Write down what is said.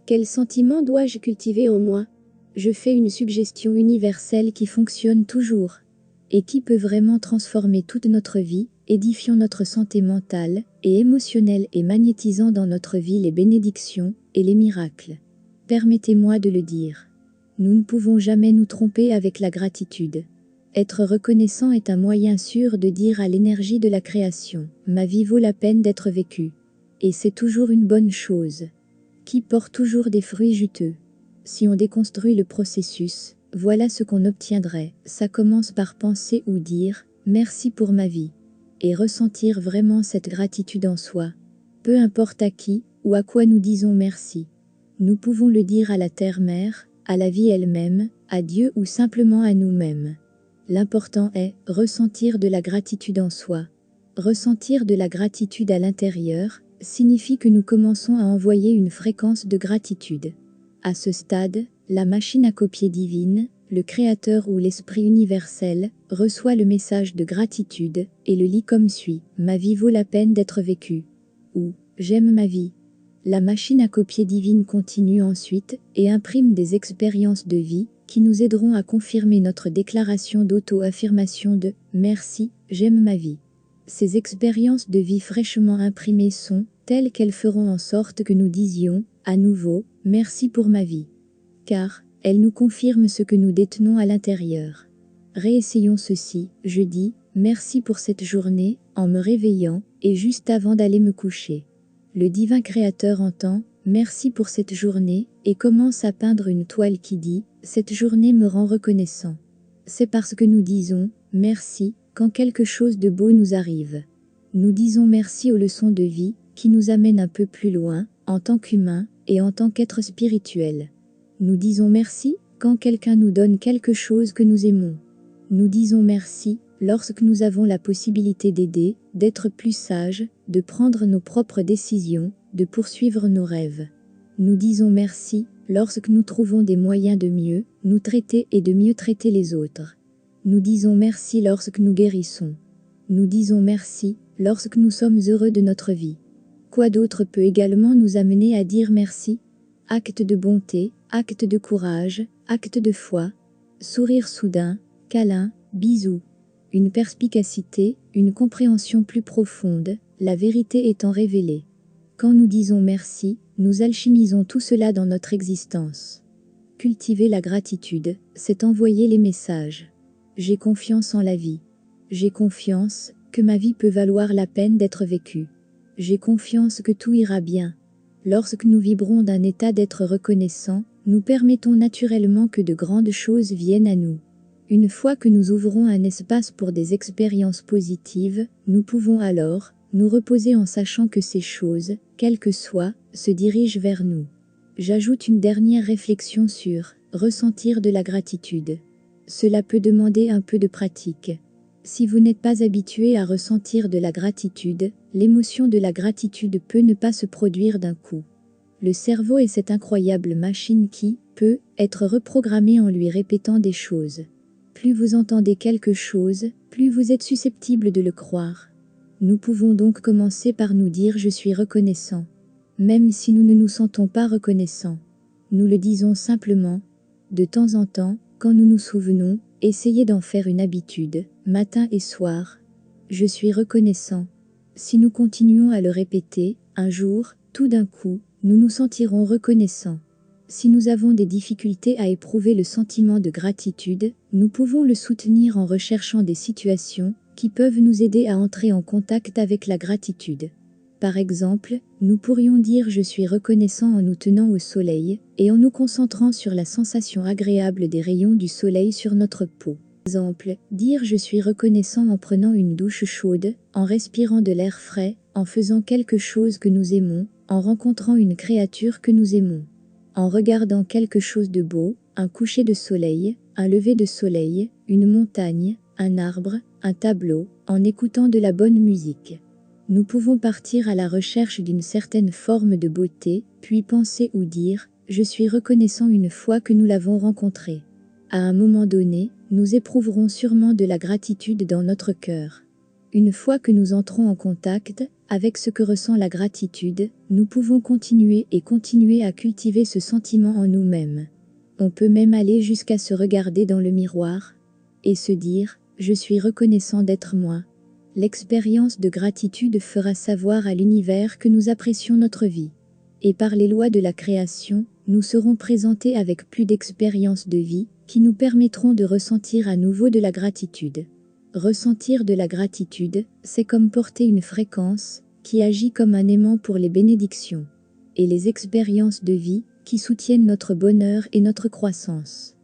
Quel sentiment dois-je cultiver en moi? Je fais une suggestion universelle qui fonctionne toujours et qui peut vraiment transformer toute notre vie, édifiant notre santé mentale et émotionnelle et magnétisant dans notre vie les bénédictions et les miracles. Permettez-moi de le dire. Nous ne pouvons jamais nous tromper avec la gratitude. Être reconnaissant est un moyen sûr de dire à l'énergie de la création, ma vie vaut la peine d'être vécue. Et c'est toujours une bonne chose, qui porte toujours des fruits juteux. Si on déconstruit le processus, voilà ce qu'on obtiendrait. Ça commence par penser ou dire « merci pour ma vie » et ressentir vraiment cette gratitude en soi. Peu importe à qui ou à quoi nous disons merci. Nous pouvons le dire à la terre-mère, à la vie elle-même, à Dieu ou simplement à nous-mêmes. L'important est ressentir de la gratitude en soi. Ressentir de la gratitude à l'intérieur signifie que nous commençons à envoyer une fréquence de gratitude. À ce stade, la machine à copier divine, le Créateur ou l'Esprit universel, reçoit le message de gratitude et le lit comme suit « Ma vie vaut la peine d'être vécue » ou « J'aime ma vie ». La machine à copier divine continue ensuite et imprime des expériences de vie qui nous aideront à confirmer notre déclaration d'auto-affirmation de « Merci, j'aime ma vie ». Ces expériences de vie fraîchement imprimées sont telles qu'elles feront en sorte que nous disions à nouveau « Merci pour ma vie ». Car elles nous confirment ce que nous détenons à l'intérieur. Réessayons ceci, je dis « Merci pour cette journée » en me réveillant et juste avant d'aller me coucher. Le divin créateur entend « Merci pour cette journée » et commence à peindre une toile qui dit « Cette journée me rend reconnaissant ». C'est parce que nous disons « Merci » quand quelque chose de beau nous arrive. Nous disons merci aux leçons de vie qui nous amènent un peu plus loin, en tant qu'humains et en tant qu'êtres spirituels. Nous disons merci quand quelqu'un nous donne quelque chose que nous aimons. Nous disons merci lorsque nous avons la possibilité d'aider, d'être plus sages, de prendre nos propres décisions, de poursuivre nos rêves. Nous disons merci lorsque nous trouvons des moyens de mieux nous traiter et de mieux traiter les autres. Nous disons merci lorsque nous guérissons. Nous disons merci lorsque nous sommes heureux de notre vie. Quoi d'autre peut également nous amener à dire merci? Acte de bonté, acte de courage, acte de foi, sourire soudain, câlin, bisous. Une perspicacité, une compréhension plus profonde, la vérité étant révélée. Quand nous disons merci, nous alchimisons tout cela dans notre existence. Cultiver la gratitude, c'est envoyer les messages. J'ai confiance en la vie. J'ai confiance que ma vie peut valoir la peine d'être vécue. J'ai confiance que tout ira bien. Lorsque nous vibrons d'un état d'être reconnaissant, nous permettons naturellement que de grandes choses viennent à nous. Une fois que nous ouvrons un espace pour des expériences positives, nous pouvons alors nous reposer en sachant que ces choses, quelles que soient, se dirigent vers nous. J'ajoute une dernière réflexion sur ressentir de la gratitude. Cela peut demander un peu de pratique. Si vous n'êtes pas habitué à ressentir de la gratitude, l'émotion de la gratitude peut ne pas se produire d'un coup. Le cerveau est cette incroyable machine qui peut être reprogrammée en lui répétant des choses. Plus vous entendez quelque chose, plus vous êtes susceptible de le croire. Nous pouvons donc commencer par nous dire « je suis reconnaissant », même si nous ne nous sentons pas reconnaissants. Nous le disons simplement. De temps en temps, quand nous nous souvenons, essayez d'en faire une habitude, matin et soir. Je suis reconnaissant. Si nous continuons à le répéter, un jour, tout d'un coup, nous nous sentirons reconnaissants. Si nous avons des difficultés à éprouver le sentiment de gratitude, nous pouvons le soutenir en recherchant des situations qui peuvent nous aider à entrer en contact avec la gratitude. Par exemple, nous pourrions dire « je suis reconnaissant » en nous tenant au soleil et en nous concentrant sur la sensation agréable des rayons du soleil sur notre peau. Par exemple, dire « je suis reconnaissant » en prenant une douche chaude, en respirant de l'air frais, en faisant quelque chose que nous aimons, en rencontrant une créature que nous aimons, en regardant quelque chose de beau, un coucher de soleil, un lever de soleil, une montagne, un arbre, un tableau, en écoutant de la bonne musique. Nous pouvons partir à la recherche d'une certaine forme de beauté, puis penser ou dire « je suis reconnaissant » une fois que nous l'avons rencontré. À un moment donné, nous éprouverons sûrement de la gratitude dans notre cœur. Une fois que nous entrons en contact Avec ce que ressent la gratitude, nous pouvons continuer à cultiver ce sentiment en nous-mêmes. On peut même aller jusqu'à se regarder dans le miroir et se dire « Je suis reconnaissant d'être moi ». L'expérience de gratitude fera savoir à l'univers que nous apprécions notre vie. Et par les lois de la création, nous serons présentés avec plus d'expériences de vie qui nous permettront de ressentir à nouveau de la gratitude. Ressentir de la gratitude, c'est comme porter une fréquence qui agit comme un aimant pour les bénédictions et les expériences de vie qui soutiennent notre bonheur et notre croissance.